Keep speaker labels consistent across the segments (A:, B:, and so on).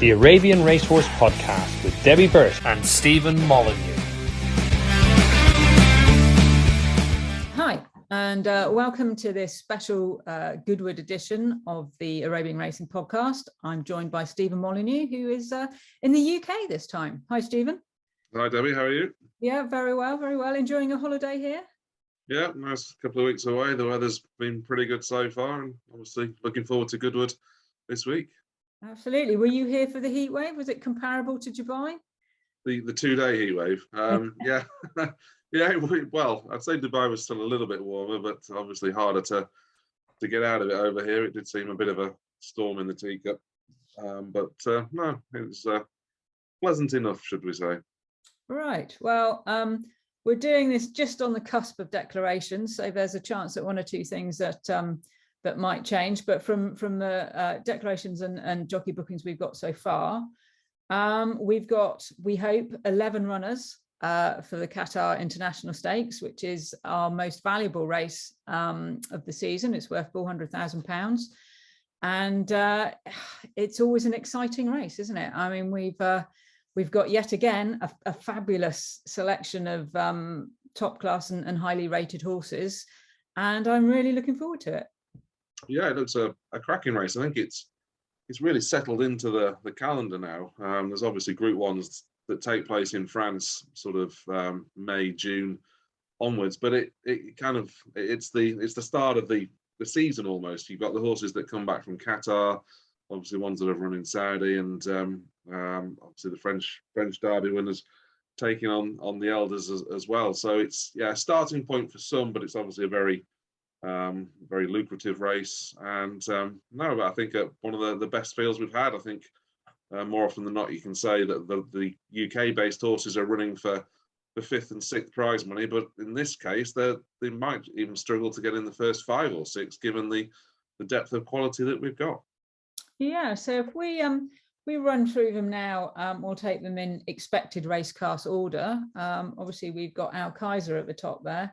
A: the Arabian Racehorse Podcast with Debbie Burt and Stephen Molyneux.
B: Hi, and welcome to this special Goodwood edition of the Arabian Racing Podcast. I'm joined by Stephen Molyneux, who is in the UK this time. Hi, Stephen.
C: Hi, Debbie. How are you?
B: Yeah, very well, very well. Enjoying a holiday here?
C: Yeah, nice couple of weeks away. The weather's been pretty good so far, and obviously looking forward to Goodwood this week.
B: Absolutely. Were you here for the heat wave? Was it comparable to Dubai?
C: The 2-day heat wave. Yeah, yeah. Well, I'd say Dubai was still a little bit warmer, but obviously harder to get out of it over here. It did seem a bit of a storm in the teacup, but no, it was pleasant enough, should we say?
B: Right. Well, we're doing this just on the cusp of declarations, so there's a chance that one or two things that might change. But from the declarations and jockey bookings we've got so far, we've got, we hope, 11 runners for the Qatar International Stakes, which is our most valuable race of the season. It's worth £400,000, and it's always an exciting race, isn't it? I mean, we've got yet again a fabulous selection of top class and highly rated horses, and I'm really looking forward to it.
C: Yeah, it looks a cracking race. I think it's really settled into the calendar now. There's obviously Group 1s that take place in France, sort of May, June onwards, but it's the start of the season almost. You've got the horses that come back from Qatar, obviously ones that have run in Saudi, and obviously the French Derby winners taking on the elders as well. So it's a starting point for some, but it's obviously a very lucrative race. And but I think one of the best fields we've had. I think more often than not, you can say that the UK-based horses are running for the 5th and 6th prize money, but in this case, they might even struggle to get in the first 5 or 6, given the depth of quality that we've got. Yeah,
B: so if we run through them now, we'll take them in expected race class order. Obviously, we've got Al Kaiser at the top there.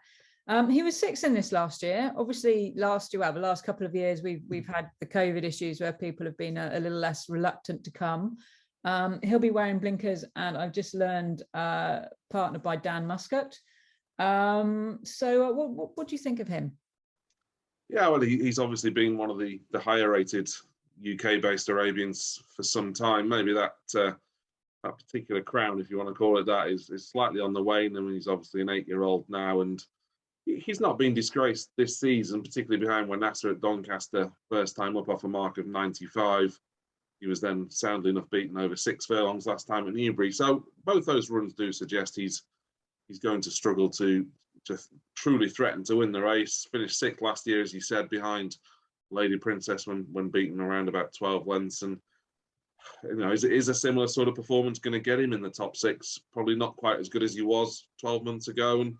B: He was 6th in this last year. Obviously, the last couple of years, we've had the COVID issues where people have been a little less reluctant to come. He'll be wearing blinkers, and I've just learned partnered by Dan Muscat. So what do you think of him?
C: Yeah, well, he's obviously been one of the higher rated UK-based Arabians for some time. Maybe that particular crown, if you want to call it that, is slightly on the wane. I mean, he's obviously an 8-year-old now, and he's not been disgraced this season, particularly behind Nasser at Doncaster, first time up off a mark of 95. He was then soundly enough beaten over 6 furlongs last time at Newbury. So both those runs do suggest he's going to struggle to truly threaten to win the race. Finished 6th last year, as you said, behind Lady Princess when beaten around about 12 lengths. And is a similar sort of performance going to get him in the top 6? Probably not quite as good as he was 12 months ago, and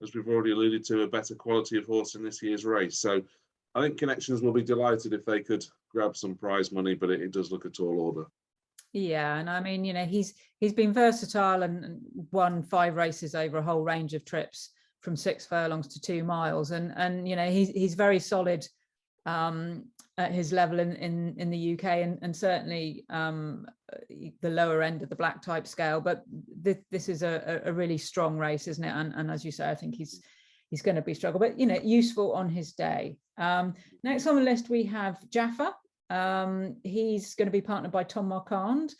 C: as we've already alluded to, a better quality of horse in this year's race. So I think Connections will be delighted if they could grab some prize money, but it does look a tall order.
B: Yeah, and I mean, he's been versatile and won 5 races over a whole range of trips from 6 furlongs to 2 miles, and he's very solid at his level in the UK, and certainly the lower end of the black type scale. But this is a really strong race, isn't it? And as you say, I think he's going to be struggle, but useful on his day. Next on the list we have Jaffa. He's going to be partnered by Tom Marquand,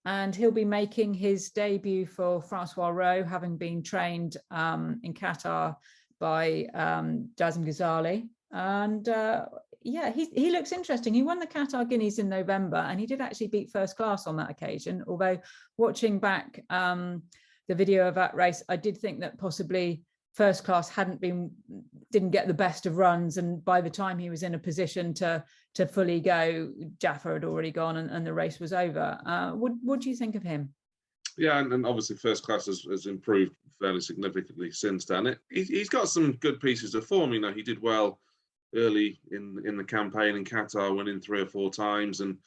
B: and he'll be making his debut for Francois Rowe, having been trained in Qatar by Jazim Ghazali. And he looks interesting. He won the Qatar Guineas in November, and he did actually beat First Class on that occasion. Although watching back the video of that race, I did think that possibly First Class didn't get the best of runs, and by the time he was in a position to fully go, Jaffa had already gone, and the race was over. What do you think of him?
C: Yeah, and obviously First Class has improved fairly significantly since then. He's got some good pieces of form. He did well early in the campaign in Qatar, winning 3 or 4 times, and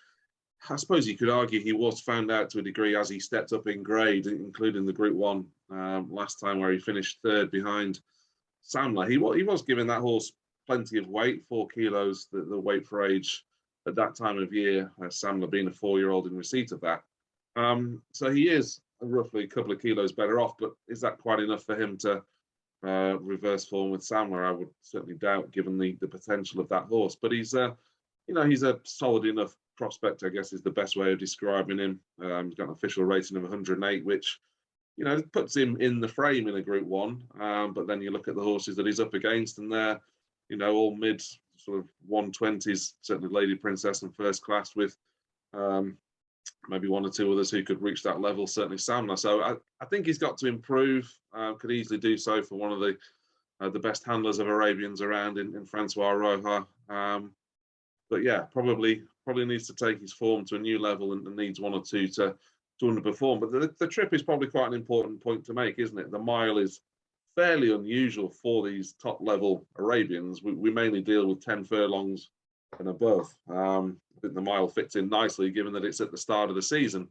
C: I suppose you could argue he was found out to a degree as he stepped up in grade, including the Group 1 last time, where he finished 3rd behind Samler. He was giving that horse plenty of weight, 4 kilos, the weight for age at that time of year, Samler being a 4-year-old in receipt of that. So he is roughly a couple of kilos better off, but is that quite enough for him to reverse form with Samler? I would certainly doubt, given the potential of that horse. But he's he's a solid enough prospect, I guess, is the best way of describing him. He's got an official rating of 108, which puts him in the frame in a Group 1. But then you look at the horses that he's up against, and they're all mid sort of 120s. Certainly, Lady Princess and First Class, with maybe one or two others who could reach that level. Certainly Samler. So I think he's got to improve. Could easily do so for one of the best handlers of Arabians around in Francois Roja. But yeah, probably needs to take his form to a new level, and needs one or two to underperform. But the trip is probably quite an important point to make, isn't it? The mile is fairly unusual for these top level Arabians. We mainly deal with 10 furlongs and above. I think the mile fits in nicely, given that it's at the start of the season,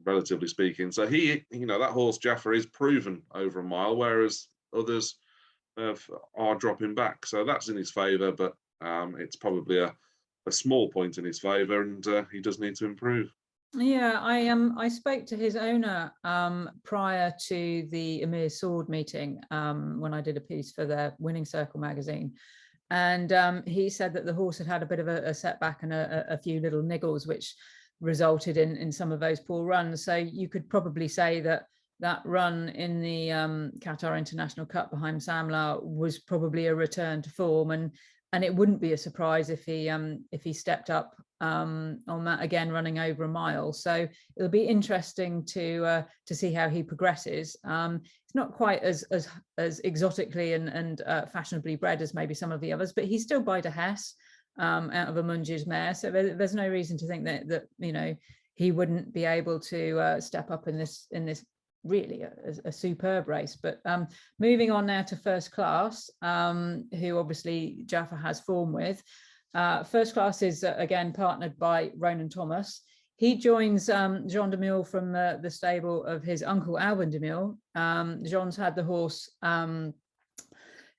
C: relatively speaking. So that horse Jaffa is proven over a mile, whereas others are dropping back. So that's in his favour, but it's probably a small point in his favour, and he does need to improve.
B: Yeah, I spoke to his owner prior to the Emir Sword meeting when I did a piece for their Winning Circle magazine, and he said that the horse had a bit of a setback and a few little niggles, which resulted in some of those poor runs. So you could probably say that run in the Qatar International Cup behind Samler was probably a return to form, and it wouldn't be a surprise if he stepped up on that again, running over a mile. So it'll be interesting to see how he progresses. It's not quite as exotically and fashionably bred as maybe some of the others, but he's still by De Hesse out of a Mungi's mare. So there's no reason to think that he wouldn't be able to step up in this really a superb race. But moving on now to First Class, who obviously Jaffa has form with. First Class is again partnered by Ronan Thomas. He joins Jean de Mule from the stable of his uncle Alban de Mule. Jean's had the horse.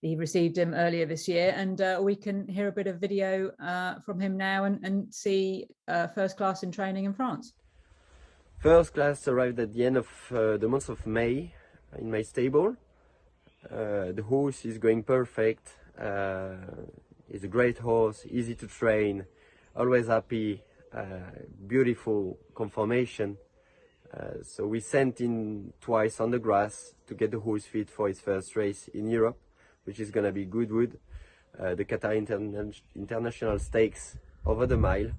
B: He received him earlier this year, and we can hear a bit of video from him now and see First Class in training in France.
D: First Class arrived at the end of the month of May in my stable. The horse is going perfect. He's a great horse, easy to train, always happy, beautiful conformation. So we sent him twice on the grass to get the horse fit for his first race in Europe, which is going to be Goodwood, the Qatar International Stakes over the mile.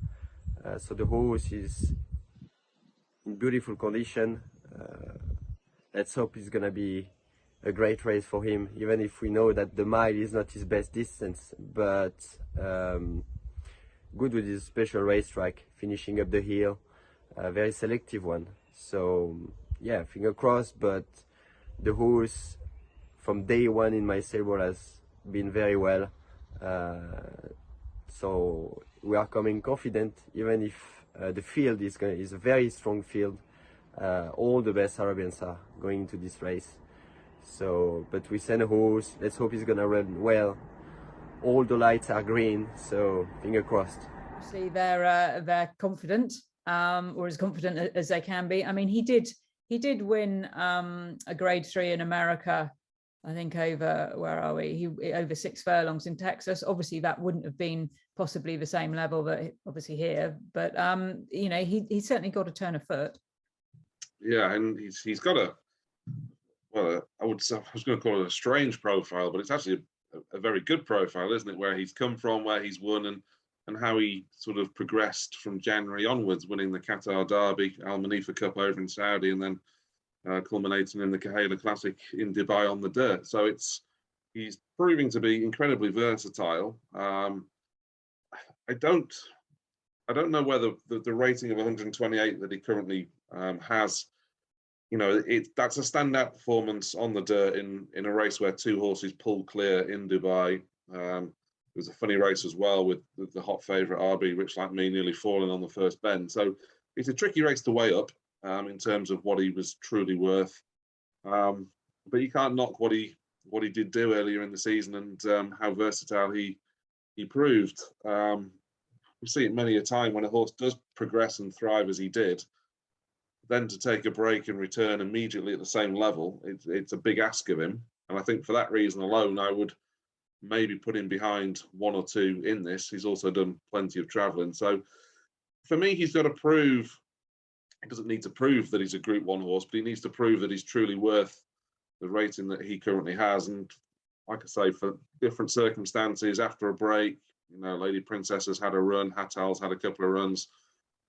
D: So the horse is in beautiful condition. Let's hope it's going to be a great race for him, even if we know that the mile is not his best distance. But Goodwood is a special racetrack, finishing up the hill, a very selective one. So yeah, finger crossed, but the horse from day one in my stable has been very well. So we are coming confident, even if the field is a very strong field. All the best Arabians are going into this race. So, but we send a horse. Let's hope he's gonna run well. All the lights are green, so finger crossed.
B: Obviously, they're confident, or as confident as they can be. I mean, he did win a Grade 3 in America. I think over, where are we? Over 6 furlongs in Texas. Obviously, that wouldn't have been possibly the same level that obviously here, but he's certainly got a turn of foot.
C: Yeah, and he's got I was going to call it a strange profile, but it's actually a very good profile, isn't it? Where he's come from, where he's won, and how he sort of progressed from January onwards, winning the Qatar Derby, Al Manifa Cup over in Saudi, and then culminating in the Kahela Classic in Dubai on the dirt. So he's proving to be incredibly versatile. I don't know whether the rating of 128 that he currently has, that's a standout performance on the dirt in a race where 2 horses pulled clear in Dubai. It was a funny race as well, with the hot favourite RB, Rich Like Me, nearly falling on the first bend. So it's a tricky race to weigh up in terms of what he was truly worth. But you can't knock what he did do earlier in the season, and how versatile he proved. we see it many a time when a horse does progress and thrive as he did, then to take a break and return immediately at the same level, it's a big ask of him. And I think for that reason alone, I would maybe put him behind one or two in this. He's also done plenty of travelling. So for me, he's got to prove, he doesn't need to prove that he's a Group 1 horse, but he needs to prove that he's truly worth the rating that he currently has. And like I say, for different circumstances, after a break, you know, Lady Princess has had a run, Hatal's had a couple of runs.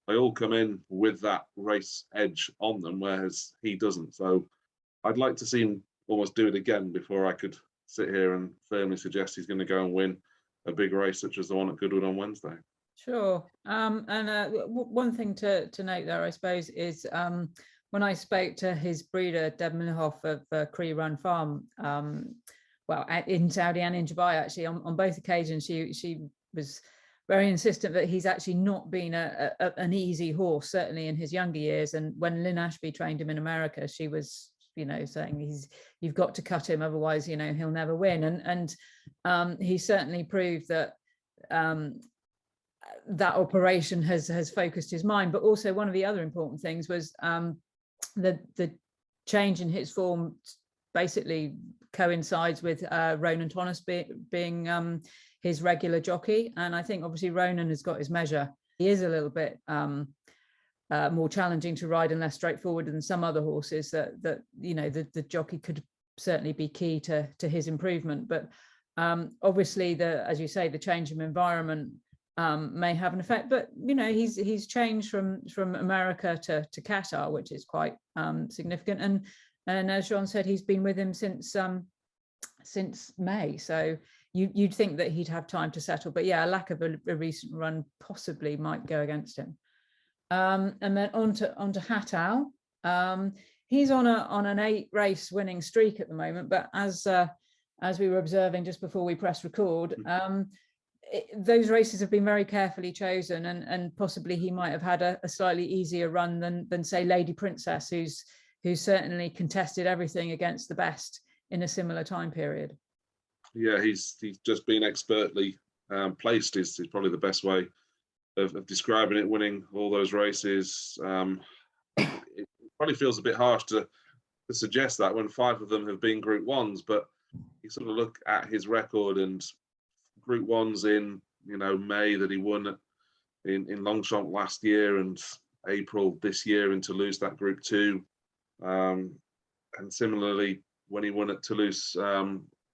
C: They all come in with that race edge on them, whereas he doesn't. So I'd like to see him almost do it again before I could sit here and firmly suggest he's going to go and win a big race such as the one at Goodwood on Wednesday.
B: Sure. One thing to note there, I suppose, is when I spoke to his breeder, Deb Minhoff of Cree Run Farm, well, in Saudi and in Dubai, actually, on both occasions, she was very insistent that he's actually not been an easy horse, certainly in his younger years. And when Lynn Ashby trained him in America, she was, you know, saying you've got to cut him, otherwise, you know, he'll never win. And he certainly proved that that operation has focused his mind. But also one of the other important things was the change in his form basically coincides with Ronan Thomas being his regular jockey. And I think obviously Ronan has got his measure. He is a little bit more challenging to ride and less straightforward than some other horses that you know, the jockey could certainly be key to his improvement. But obviously, as you say, the change of environment may have an effect. But you know, he's changed from America to Qatar, which is quite significant. And as John said, he's been with him since May. So you'd think that he'd have time to settle. But yeah, a lack of a recent run possibly might go against him. And then onto Hatal. He's on an 8-race winning streak at the moment. But as we were observing just before we press record, those races have been very carefully chosen, and possibly he might have had a slightly easier run than say Lady Princess, who's certainly contested everything against the best in a similar time period.
C: Yeah, he's just been expertly placed is probably the best way of describing it, winning all those races. It probably feels a bit harsh to suggest that when 5 of them have been Group 1s, but you sort of look at his record and Group 1s in, you know, May that he won in Longchamp last year, and April this year in Toulouse, that Group 2. And similarly, when he won at Toulouse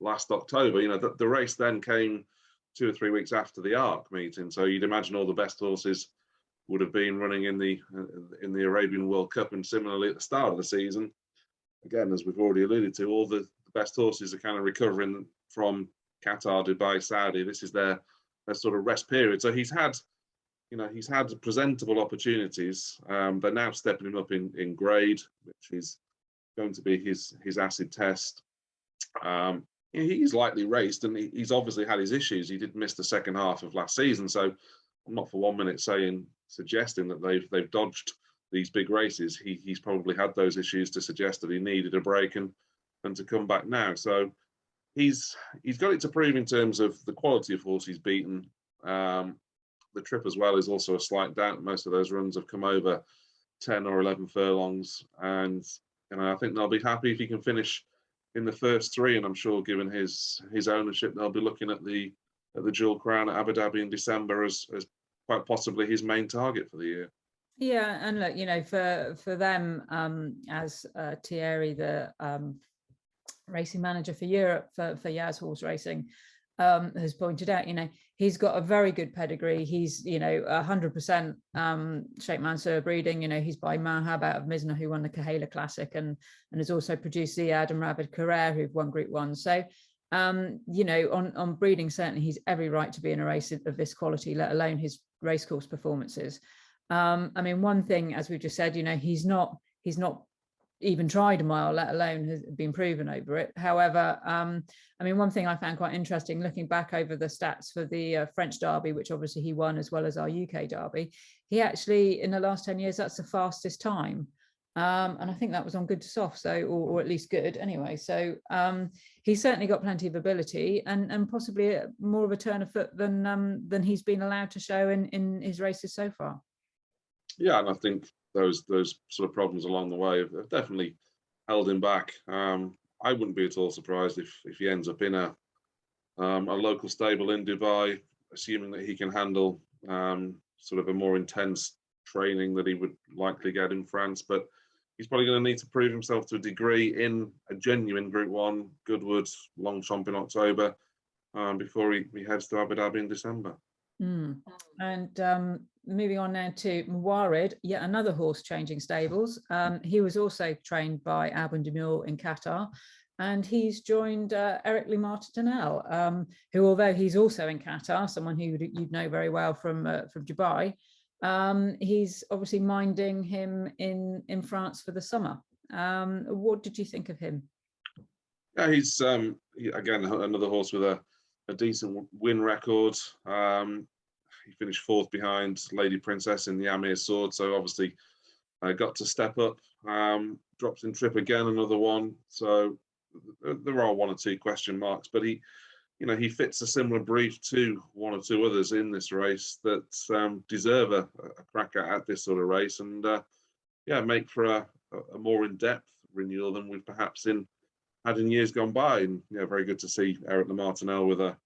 C: last October, you know, the race then came 2 or 3 weeks after the ARH meeting. So you'd imagine all the best horses would have been running in the Arabian World Cup, and similarly at the start of the season. Again, as we've already alluded to, all the best horses are kind of recovering from Qatar, Dubai, Saudi. This is their sort of rest period. So he's had presentable opportunities. They're now stepping him up in grade, which is going to be his acid test. He's lightly raced, and he's obviously had his issues. He did miss the second half of last season, so I'm not for 1 minute suggesting that they've dodged these big races. He's probably had those issues to suggest that he needed a break and to come back now. So he's got it to prove in terms of the quality of horse he's beaten. The trip as well is also a slight doubt. Most of those runs have come over 10 or 11 furlongs, and you know, I think they'll be happy if he can finish in the first 3. And I'm sure, given his ownership, they'll be looking at the Jewel Crown at Abu Dhabi in December as quite possibly his main target for the year.
B: Yeah, and look, you know, for them, as Thierry, the racing manager for Europe for Yaz Horse Racing, has pointed out, you know, he's got a very good pedigree. He's, you know, 100% Sheikh Mansour breeding. You know, he's by Mahab out of Mizna, who won the Kahela Classic, and has also produced Ziad and Ravid Carrere, who've won Group 1. So, you know, on breeding, certainly he's every right to be in a race of this quality, let alone his racecourse performances. I mean, one thing, as we've just said, you know, he's not even tried a mile, let alone has been proven over it. However, I mean, one thing I found quite interesting, looking back over the stats for the French Derby, which obviously he won, as well as our UK Derby, he actually, in the last 10 years, that's the fastest time And I think that was on good to soft, so or at least good anyway. So he's certainly got plenty of ability and possibly more of a turn of foot than he's been allowed to show in his races so far.
C: Yeah, and I think those sort of problems along the way have definitely held him back. I wouldn't be at all surprised if he ends up in a local stable in Dubai, assuming that he can handle sort of a more intense training that he would likely get in France. But he's probably going to need to prove himself to a degree in a genuine Group 1, Goodwood, Longchamp in October, before he heads to Abu Dhabi in December.
B: And moving on now to Mwarid, yet another horse changing stables. He was also trained by Alban de Mule in Qatar, and he's joined Eric Le Martinel, who, although he's also in Qatar, someone who you'd know very well from Dubai, he's obviously minding him in France for the summer. What did you think of him?
C: Yeah, he's again another horse with a decent win record. He finished fourth behind Lady Princess in the Amir Sword, so obviously got to step up. Drops in trip again, another one. So there are one or two question marks, but he fits a similar brief to one or two others in this race that deserve a crack at this sort of race, and make for a more in-depth renewal than we've perhaps had in years gone by. And very good to see Eric Le Martinel with a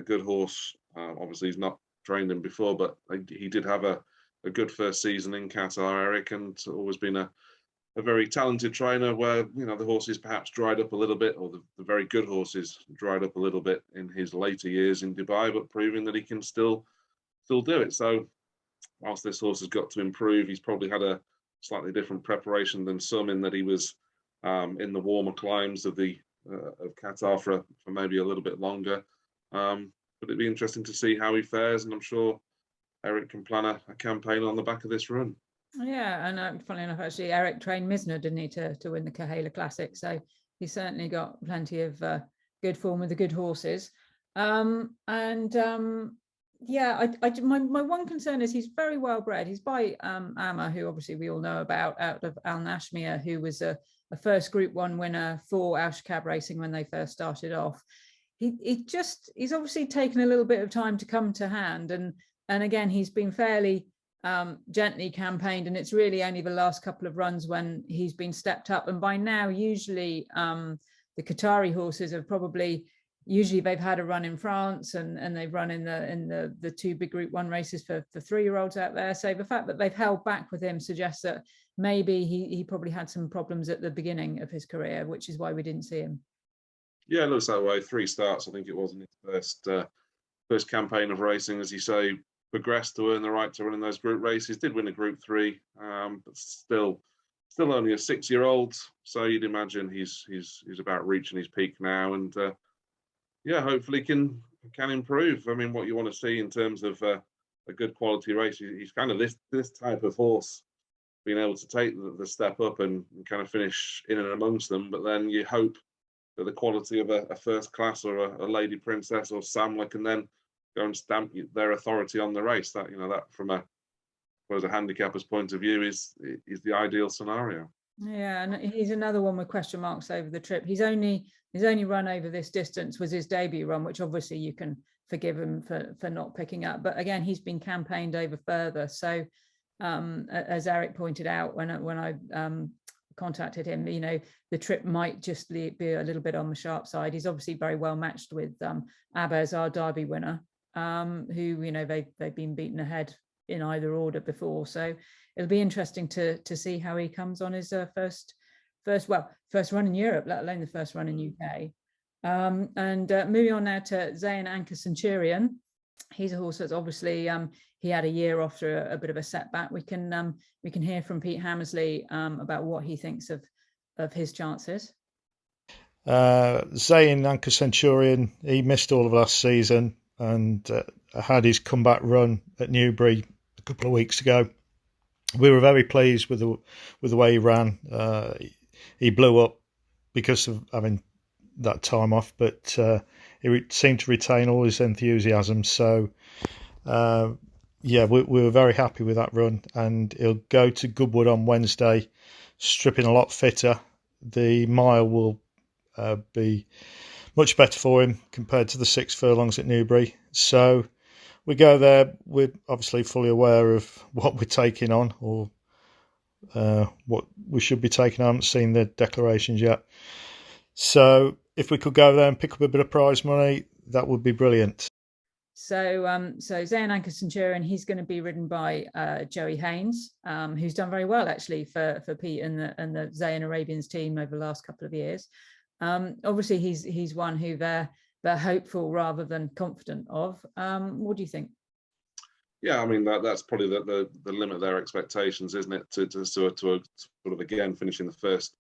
C: good horse. Obviously, he's not trained him before, but he did have a good first season in Qatar, Eric, and always been a very talented trainer where the horses perhaps dried up a little bit, or the very good horses dried up a little bit in his later years in Dubai, but proving that he can still do it. So whilst this horse has got to improve, he's probably had a slightly different preparation than some, in that he was in the warmer climes of Qatar for maybe a little bit longer. But it'd be interesting to see how he fares, and I'm sure Eric can plan a campaign on the back of this run.
B: Yeah, and funnily enough, actually, Eric trained Misner, didn't he, to win the Kahela Classic? So he's certainly got plenty of good form with the good horses. My one concern is he's very well bred. He's by Amma, who obviously we all know about, out of Al Nashmia, who was a first Group 1 winner for Al Shakab Racing when they first started off. He's obviously taken a little bit of time to come to hand, and again, he's been fairly gently campaigned, and it's really only the last couple of runs when he's been stepped up. And by now, usually the Qatari horses have usually they've had a run in France, and they've run in the two big Group 1 races for 3-year-olds out there. So the fact that they've held back with him suggests that maybe he probably had some problems at the beginning of his career, which is why we didn't see him.
C: Yeah, it looks that way. 3 starts, I think it was, in his first campaign of racing, as you say. Progressed to earn the right to run in those group races. Did win a Group 3, but still only a 6-year-old. So you'd imagine he's about reaching his peak now, and hopefully can improve. I mean, what you want to see in terms of a good quality race, he's kind of this type of horse, being able to take the step up and kind of finish in and amongst them. But then you hope that the quality of a first class or a Lady Princess or Samler can then go and stamp their authority on the race. That that from a handicapper's point of view is the ideal scenario.
B: Yeah, and he's another one with question marks over the trip. His only run over this distance was his debut run, which obviously you can forgive him for not picking up. But again, he's been campaigned over further. So as Eric pointed out when I contacted him, the trip might just be a little bit on the sharp side. He's obviously very well matched with Abaz, our Derby winner, who they've been beaten ahead in either order before. So it'll be interesting to see how he comes on his first run in Europe, let alone the first run in UK. Moving on now to Zayn Anchor Centurion. He's a horse that's obviously he had a year after a bit of a setback. We can hear from Pete Hammersley about what he thinks of his chances.
E: Zayn Anchor Centurion, he missed all of last season and had his comeback run at Newbury a couple of weeks ago. We were very pleased with the way he ran. He blew up because of having that time off, but he seemed to retain all his enthusiasm. So, we were very happy with that run, and he'll go to Goodwood on Wednesday stripping a lot fitter. The mile will be much better for him compared to the 6 furlongs at Newbury. So we go there. We're obviously fully aware of what we're taking on, or what we should be taking on. I haven't seen the declarations yet. So if we could go there and pick up a bit of prize money, that would be brilliant.
B: So Zayn Anchor Centurion, he's going to be ridden by Joey Haynes, who's done very well actually for Pete and the Zayn Arabians team over the last couple of years. Obviously, he's one who they're hopeful rather than confident of. What do you think?
C: Yeah, I mean that's probably the limit of their expectations, isn't it? To sort of again finishing the first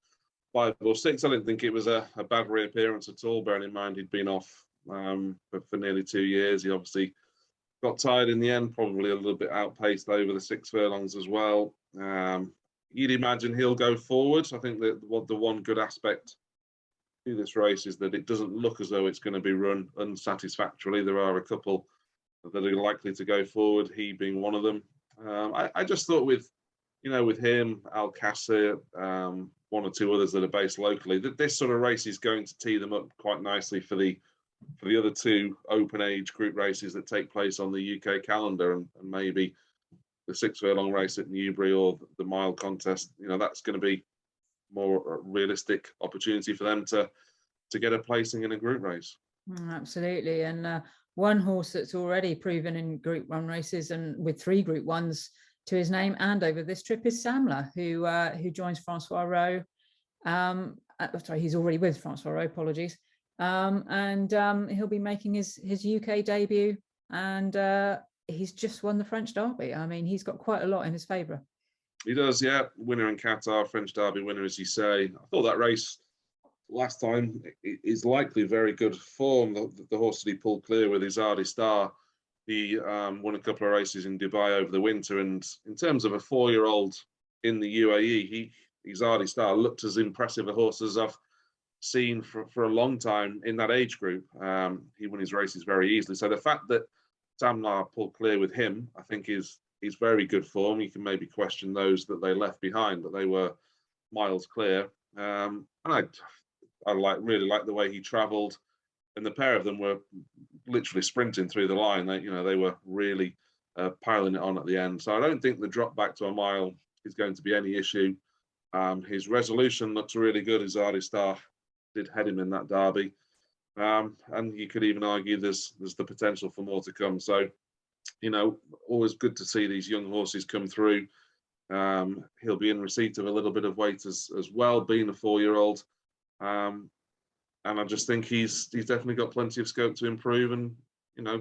C: 5 or 6. I didn't think it was a bad reappearance at all. Bearing in mind he'd been off for nearly 2 years. He obviously got tired in the end, probably a little bit outpaced over the 6 furlongs as well. You'd imagine he'll go forward. I think that the one good aspect to this race is that it doesn't look as though it's going to be run unsatisfactorily. There are a couple that are likely to go forward, he being one of them. I just thought with him, Alcácer, one or two others that are based locally, that this sort of race is going to tee them up quite nicely for the other 2 open age group races that take place on the UK calendar, and maybe the 6 furlong race at Newbury or the mile contest. That's going to be more realistic opportunity for them to get a placing in a group race.
B: Absolutely. And one horse that's already proven in Group 1 races and with 3 Group 1s to his name and over this trip is Samler, who joins Francois Rowe. Sorry, he's already with Francois Rowe, apologies. And he'll be making his UK debut, and he's just won the French Derby. I mean, he's got quite a lot in his favour.
C: He does, yeah. Winner in Qatar, French Derby winner, as you say. I thought that race last time is likely very good form. The horse that he pulled clear with Izadi Star, he won a couple of races in Dubai over the winter. And in terms of a 4-year-old in the UAE, Izadi Star looked as impressive a horse as I've seen for a long time in that age group. He won his races very easily. So the fact that Samlar pulled clear with him, I think is very good form. You can maybe question those that they left behind, but they were miles clear. And I really like the way he travelled, and the pair of them were literally sprinting through the line. They were really piling it on at the end. So I don't think the drop back to a mile is going to be any issue. His resolution looks really good. His Izadi Star did head him in that derby, and you could even argue there's the potential for more to come. So, always good to see these young horses come through. He'll be in receipt of a little bit of weight as well, being a 4-year-old. And I just think he's definitely got plenty of scope to improve, and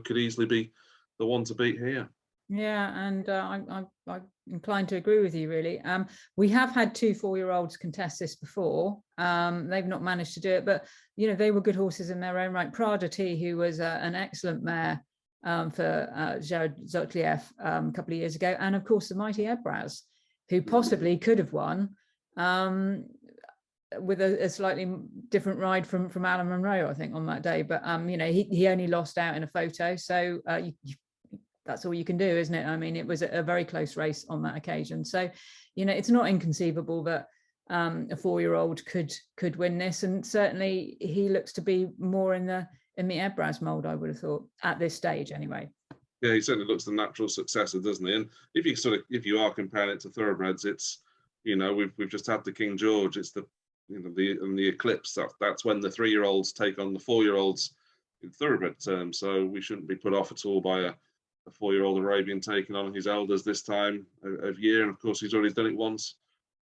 C: could easily be the one to beat here.
B: Yeah, and I'm inclined to agree with you, really. We have had 2 4-year-olds contest this before. They've not managed to do it, but they were good horses in their own right. Prada T, who was an excellent mare for Jared Zotliev a couple of years ago, and of course the mighty Ebraz, who possibly could have won with a slightly different ride from Alan Monroe, I think, on that day. But he only lost out in a photo, so that's all you can do, isn't it? I mean, it was a very close race on that occasion. So, it's not inconceivable that a 4-year-old could win this, and certainly he looks to be more in the Ebraz mold, I would have thought, at this stage anyway.
C: Yeah, he certainly looks the natural successor, doesn't he? And if you are comparing it to thoroughbreds, it's we've just had the King George. It's the Eclipse. That's when the 3-year-olds take on the 4-year-olds in thoroughbred terms. So we shouldn't be put off at all by a 4-year-old Arabian taking on his elders this time of year. And of course, he's already done it once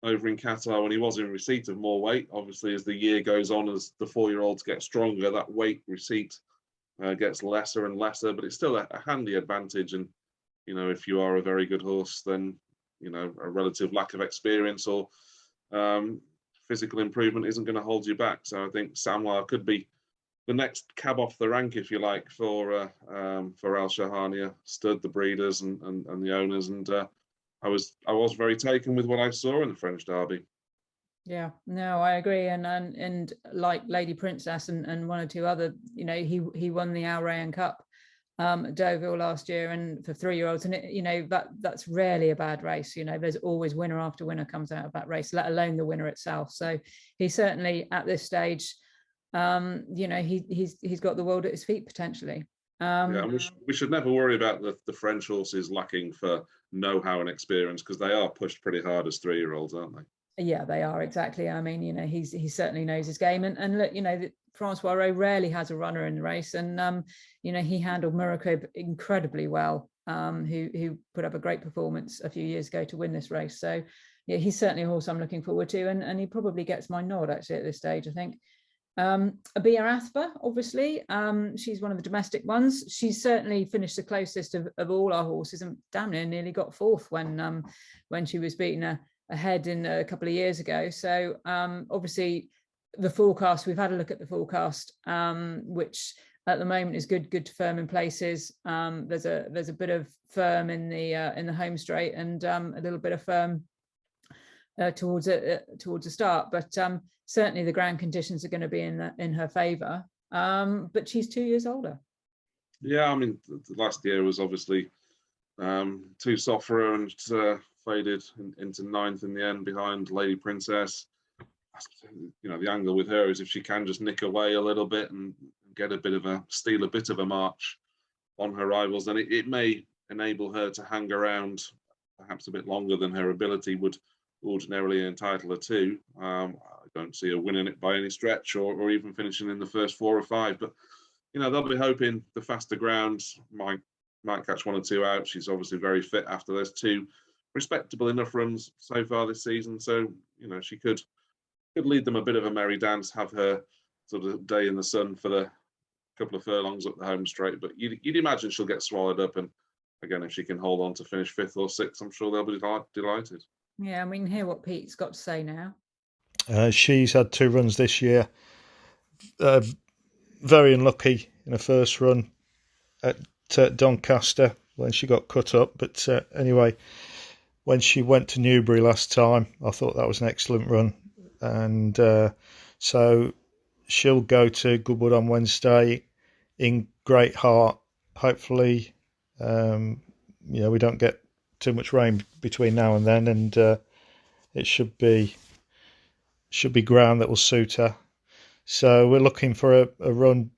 C: over in Qatar when he was in receipt of more weight. Obviously, as the year goes on, as the 4-year-olds get stronger, that weight receipt gets lesser and lesser, but it's still a handy advantage. And if you are a very good horse, then a relative lack of experience or physical improvement isn't going to hold you back. So I think Samlar could be the next cab off the rank, if you like, for Al Shahania Stud, the breeders and the owners. And I was very taken with what I saw in the French Derby.
B: Yeah, no, I agree. And like Lady Princess and one or two other, he won the Al Rayyan Cup at Deauville last year, and for 3-year-olds, and that's rarely a bad race. There's always winner after winner comes out of that race, let alone the winner itself. So he's certainly at this stage, he's got the world at his feet potentially.
C: We should never worry about the French horses lacking for know-how and experience, because they are pushed pretty hard as 3-year-olds, aren't they?
B: Yeah, they are, exactly. I mean, he certainly knows his game, and look, Francois Rowe rarely has a runner in the race, and he handled Murakob incredibly well, who put up a great performance a few years ago to win this race. So yeah, he's certainly a horse I'm looking forward to, and he probably gets my nod actually at this stage, I think. Abia Athba, obviously, she's one of the domestic ones. She's certainly finished the closest of all our horses, and damn nearly got fourth when she was beaten ahead in a couple of years ago. So obviously the forecast, we've had a look at the forecast, which at the moment is good to firm in places. There's a bit of firm in the home straight, and a little bit of firm towards the start, but certainly the ground conditions are going to be in her favour. But she's 2 years older.
C: Yeah, I mean, the last year was obviously too soft for her, and faded into 9th in the end behind Lady Princess. The angle with her is if she can just nick away a little bit and steal a bit of a march on her rivals, then it may enable her to hang around perhaps a bit longer than her ability would ordinarily entitle her to. I don't see her winning it by any stretch, or even finishing in the first 4 or 5, but they'll be hoping the faster ground might catch 1 or 2 out. She's obviously very fit after those 2 respectable enough runs so far this season, so she could lead them a bit of a merry dance, have her sort of day in the sun for the couple of furlongs up the home straight, but you'd imagine she'll get swallowed up, and again, if she can hold on to finish 5th or 6th, I'm sure they'll be delighted.
B: Yeah, we can hear what Pete's got to say now.
E: She's had 2 runs this year. Very unlucky in her first run at Doncaster when she got cut up. But anyway, when she went to Newbury last time, I thought that was an excellent run. And so she'll go to Goodwood on Wednesday in great heart. Hopefully, we don't get too much rain between now and then, and it should be ground that will suit her. So we're looking for a run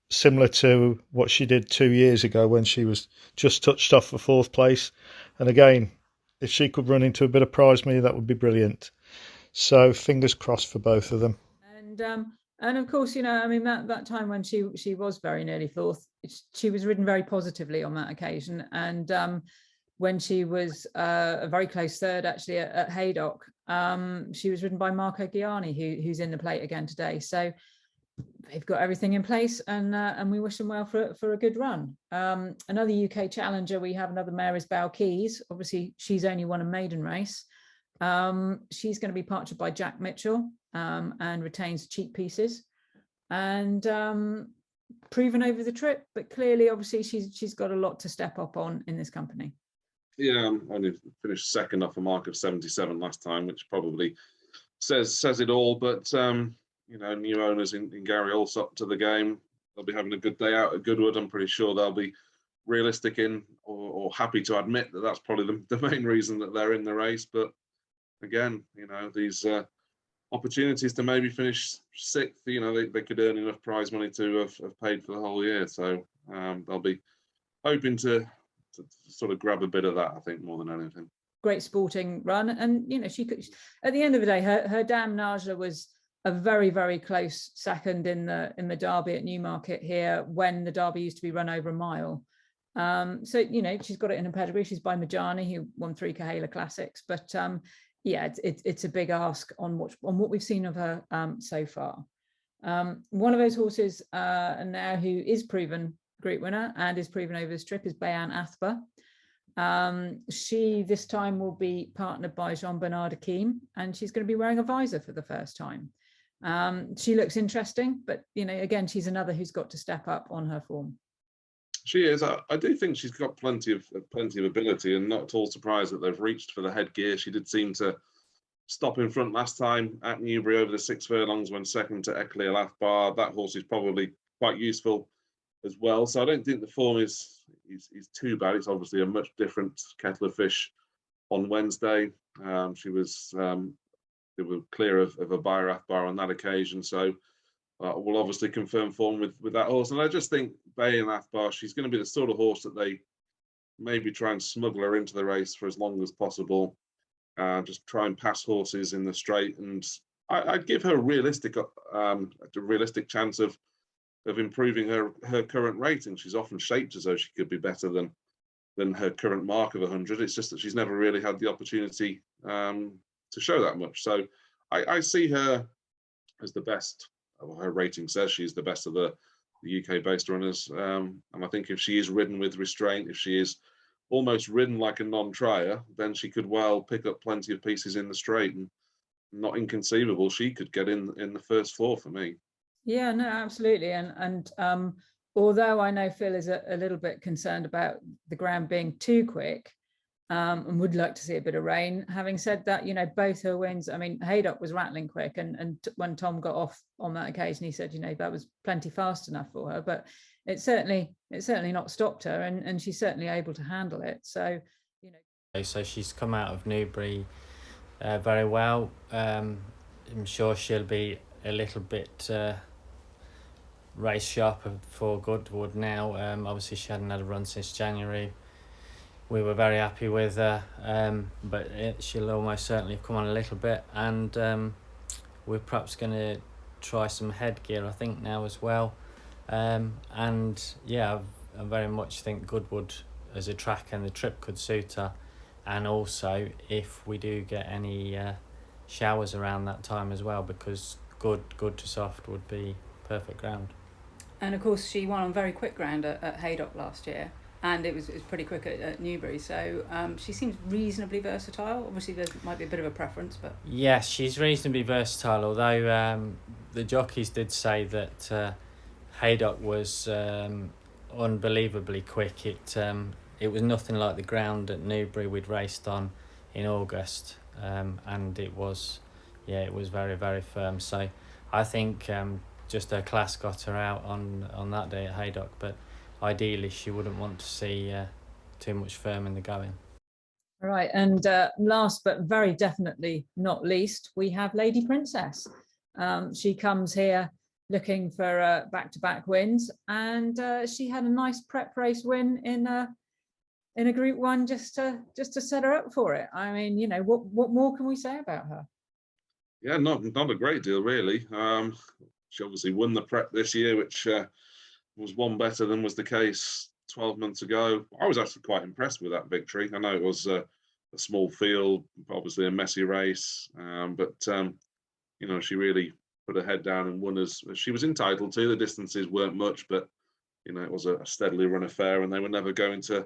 E: similar to what she did 2 years ago when she was just touched off for 4th place. And again, if she could run into a bit of prize money, that would be brilliant. So fingers crossed for both of them.
B: And of course, that time when she was very nearly 4th, she was ridden very positively on that occasion. And when she was a very close 3rd actually at Haydock, she was ridden by Marco Gianni, who's in the plate again today. So they've got everything in place, and we wish them well for a good run. Another UK challenger, we have another mare is Balkeys. Obviously, she's only won a maiden race. She's going to be partnered by Jack Mitchell, and retains Cheap Pieces, and proven over the trip, but clearly, obviously, she's got a lot to step up on in this company.
C: Yeah, only finished 2nd off a mark of 77 last time, which probably says it all. But new owners in Gary Allsop to the game, they'll be having a good day out at Goodwood. I'm pretty sure they'll be realistic or happy to admit that that's probably the main reason that they're in the race. But again, these opportunities to maybe finish 6th, they could earn enough prize money to have paid for the whole year. So they'll be hoping to sort of grab a bit of that, I think, more than anything.
B: Great sporting run, and she could. At the end of the day, her Dame Najla was a very, very close 2nd in the Derby at Newmarket here, when the Derby used to be run over a mile. So she's got it in her pedigree. She's by Majani, who won 3 Cahala Classics, but yeah, it's a big ask on what we've seen of her so far. One of those horses now who is proven Group winner and is proven over this trip is Bayan Athba. She this time will be partnered by Jean-Bernard Hakim, and she's going to be wearing a visor for the first time. She looks interesting, but again, she's another who's got to step up on her form.
C: She is. I do think she's got plenty of ability, and not at all surprised that they've reached for the headgear. She did seem to stop in front last time at Newbury over the 6 furlongs when 2nd to Ekli Al Athbar. That horse is probably quite useful as well. So I don't think the form is too bad. It's obviously a much different kettle of fish on Wednesday. She was they were clear of a Bayrath bar on that occasion. So we'll obviously confirm form with that horse. And I just think Bay and Athbar, she's going to be the sort of horse that they maybe try and smuggle her into the race for as long as possible. Just try and pass horses in the straight. And I'd give her a realistic chance of improving her current rating. She's often shaped as though she could be better than her current mark of 100. It's just that she's never really had the opportunity to show that much. So I see her as the best. Well, her rating says she's the best of the UK-based runners. And I think if she is ridden with restraint, if she is almost ridden like a non-trier, then she could well pick up plenty of pieces in the straight. And not inconceivable, she could get in the first four for me.
B: Yeah, no, absolutely. And although I know Phil is a little bit concerned about the ground being too quick, and would like to see a bit of rain. Having said that, you know, both her wins, I mean, Haydock was rattling quick, and when Tom got off on that occasion, he said, you know, that was plenty fast enough for her, but it's certainly not stopped her, and she's certainly able to handle it. So, you know.
F: So she's come out of Newbury very well. I'm sure she'll be a little bit race sharper for Goodwood now. Obviously she hadn't had a run since January. We were very happy with her, but she'll almost certainly have come on a little bit, and we're perhaps going to try some headgear, I think, now as well. And yeah, I very much think Goodwood as a track and the trip could suit her, and also if we do get any showers around that time as well, because good to soft would be perfect ground.
B: And of course she won on very quick ground at Haydock last year. And it was pretty quick at Newbury, so she seems reasonably versatile. Obviously, there might be a bit of a preference, but
F: yes, she's reasonably versatile. Although the jockeys did say that Haydock was unbelievably quick. It was nothing like the ground at Newbury we'd raced on in August, and it was very, very firm. So I think just her class got her out on that day at Haydock, but ideally she wouldn't want to see too much firm in the going.
B: Right, and last but very definitely not least, we have Lady Princess. She comes here looking for back-to-back wins, and she had a nice prep race win in a Group 1 just to set her up for it. I mean, you know, what more can we say about her?
C: Yeah, not a great deal really. She obviously won the prep this year, which was one better than was the case 12 months ago. I was actually quite impressed with that victory. I know it was a small field, obviously a messy race, but you know, she really put her head down and won as she was entitled to. The distances weren't much, but you know, it was a steadily run affair, and they were never going to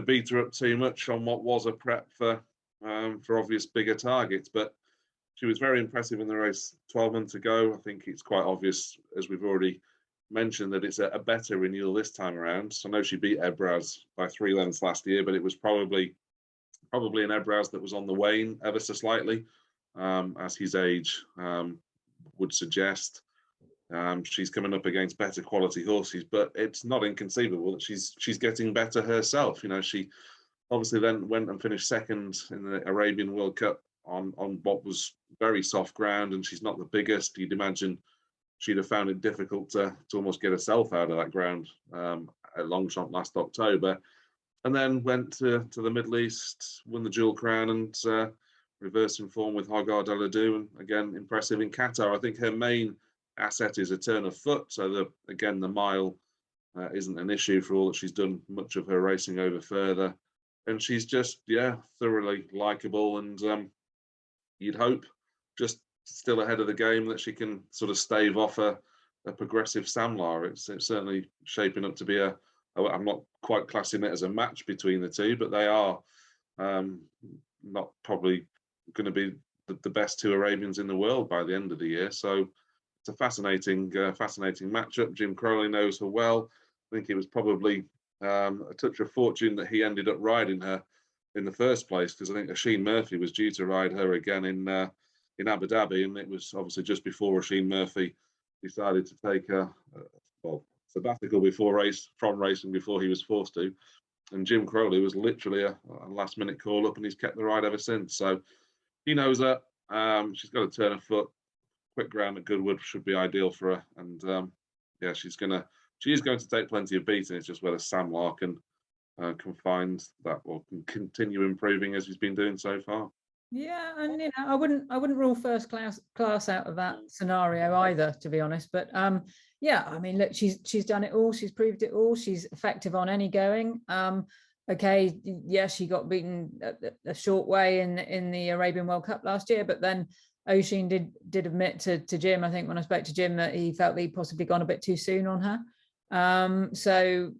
C: beat her up too much on what was a prep for obvious bigger targets. But she was very impressive in the race 12 months ago. I think it's quite obvious, as we've already mentioned, that it's a better renewal this time around. So I know she beat Ebraz by 3 lengths last year, but it was probably an Ebraz that was on the wane ever so slightly, as his age would suggest. She's coming up against better quality horses, but it's not inconceivable that she's getting better herself. You know, she obviously then went and finished second in the Arabian World Cup on what was very soft ground, and she's not the biggest. You'd imagine she'd have found it difficult to almost get herself out of that ground at Longchamp last October, and then went to the Middle East, won the Jewel Crown, and reversing form with Hogar de la Due, and again impressive in Qatar. I think her main asset is a turn of foot, so the mile isn't an issue for all that she's done much of her racing over further, and she's just thoroughly likable, and you'd hope just still ahead of the game that she can sort of stave off a progressive Samlar. It's certainly shaping up to be I'm not quite classing it as a match between the two, but they are not probably going to be the best two Arabians in the world by the end of the year. So it's a fascinating matchup. Jim Crowley knows her well. I think it was probably a touch of fortune that he ended up riding her in the first place, because I think Oisin Murphy was due to ride her again in Abu Dhabi, and it was obviously just before Oisin Murphy decided to take sabbatical from racing before he was forced to. And Jim Crowley was literally a last-minute call-up, and he's kept the ride ever since. So he knows that. She's got to turn her foot. Quick ground at Goodwood should be ideal for her. And yeah, she is going to take plenty of beating. It's just whether Sam Larkin can find that or can continue improving as he's been doing so far.
B: Yeah, and I wouldn't rule first class out of that scenario either, to be honest. But yeah, I mean, look, she's done it all. She's proved it all. She's effective on any going. Okay, yeah, she got beaten a short way in the Arabian World Cup last year, but then Oisin did admit to Jim, I think when I spoke to Jim, that he felt that he'd possibly gone a bit too soon on her. So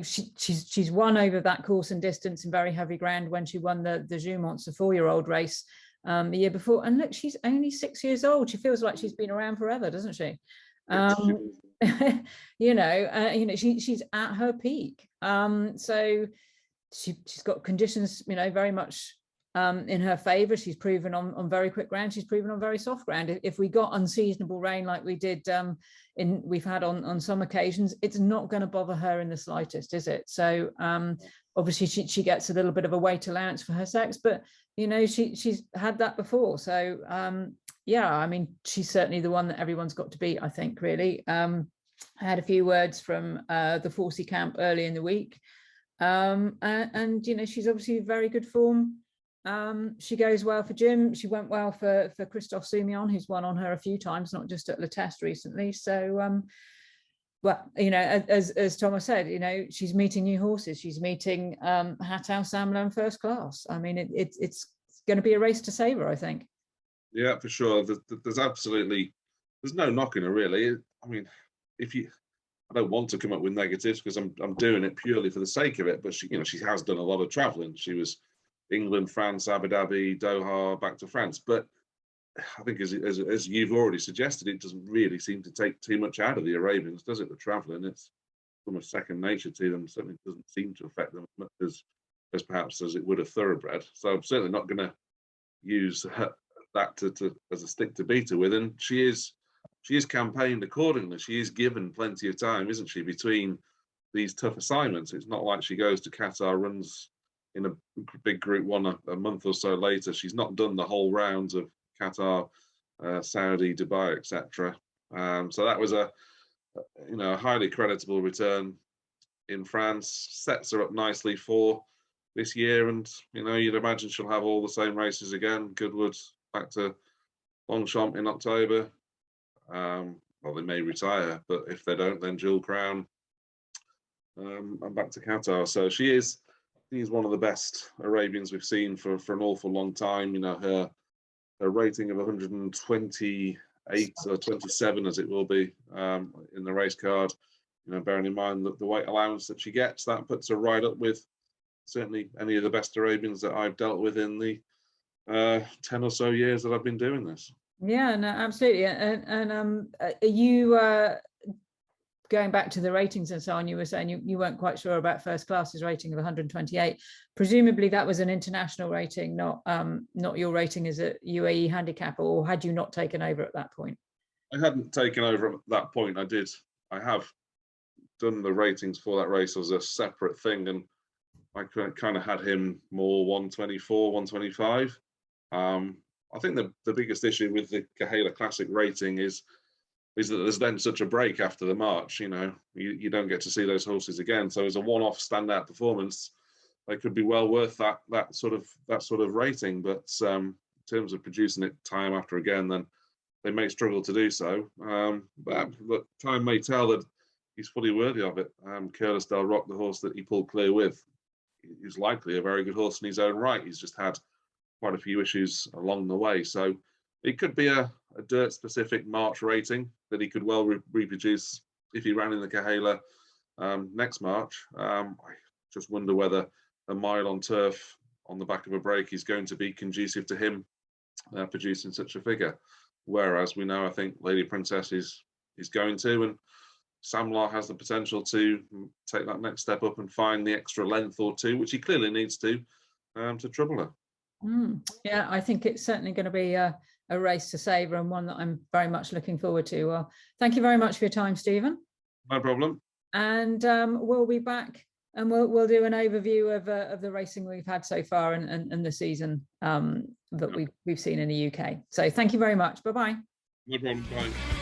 B: she's won over that course and distance in very heavy ground when she won the Jumont, the 4-year-old race the year before. And look, she's only 6 years old. She feels like she's been around forever, doesn't she? She's at her peak. So she's got conditions, very much in her favor. She's proven on very quick ground. She's proven on very soft ground. If we got unseasonable rain like we did we've had on some occasions, it's not going to bother her in the slightest, is it? So obviously she gets a little bit of a weight allowance for her sex, but she's had that before. So yeah, I mean, she's certainly the one that everyone's got to beat, I think, really. I had a few words from the Forsey camp early in the week. And she's obviously very good form. She goes well for Jim. She went well for Christophe Soumillon, who's won on her a few times, not just at Le Test recently. So, well, as Thomas said, she's meeting new horses. She's meeting Hattau, Samlo, First Class. I mean, it's going to be a race to savour, I think.
C: Yeah, for sure. There's no knocking her, really. I mean, I don't want to come up with negatives because I'm doing it purely for the sake of it. But she has done a lot of travelling. She was England, France, Abu Dhabi, Doha, back to France. But I think as you've already suggested, it doesn't really seem to take too much out of the Arabians, does it? The travelling, it's almost second nature to them. Certainly doesn't seem to affect them as much as perhaps as it would a thoroughbred. So I'm certainly not going to use that as a stick to beat her with. And she is campaigned accordingly. She is given plenty of time, isn't she, between these tough assignments? It's not like she goes to Qatar, runs in a big Group 1 a month or so later. She's not done the whole rounds of Qatar, Saudi, Dubai, etc. So that was a highly creditable return in France. Sets her up nicely for this year, and you'd imagine she'll have all the same races again. Goodwood back to Longchamp in October. Well, they may retire, but if they don't, then Jewel Crown and back to Qatar. So she's one of the best Arabians we've seen for an awful long time. Her rating of 128 or 27, as it will be in the race card. Bearing in mind that the weight allowance that she gets, that puts her right up with certainly any of the best Arabians that I've dealt with in the 10 or so years that I've been doing this.
B: Yeah, no, absolutely. And are you going back to the ratings and so on? You were saying you weren't quite sure about First Class's rating of 128. Presumably that was an international rating, not your rating as a UAE handicap, or had you not taken over at that point?
C: I hadn't taken over at that point. I have done the ratings for that race as a separate thing, and I kind of had him more 124, 125. I think the biggest issue with the Kahala Classic rating is that there's then such a break after the March. You don't get to see those horses again. So as a one-off standout performance, they could be well worth that sort of rating. But in terms of producing it time after again, then they may struggle to do so. But look, time may tell that he's fully worthy of it. Curtis Del Rock, the horse that he pulled clear with, is likely a very good horse in his own right. He's just had quite a few issues along the way. So it could be a dirt-specific March rating that he could well reproduce if he ran in the Kahala next March. I just wonder whether a mile on turf on the back of a break is going to be conducive to him producing such a figure. Whereas we know, I think Lady Princess is going to, and Samlar has the potential to take that next step up and find the extra length or two, which he clearly needs to trouble her.
B: Yeah, I think it's certainly going to be a race to savour, and one that I'm very much looking forward to. Well, thank you very much for your time, Stephen.
C: No problem.
B: And we'll be back, and we'll do an overview of the racing we've had so far and the season that we've seen in the UK. So thank you very much. Bye bye.
C: No problem. Bye.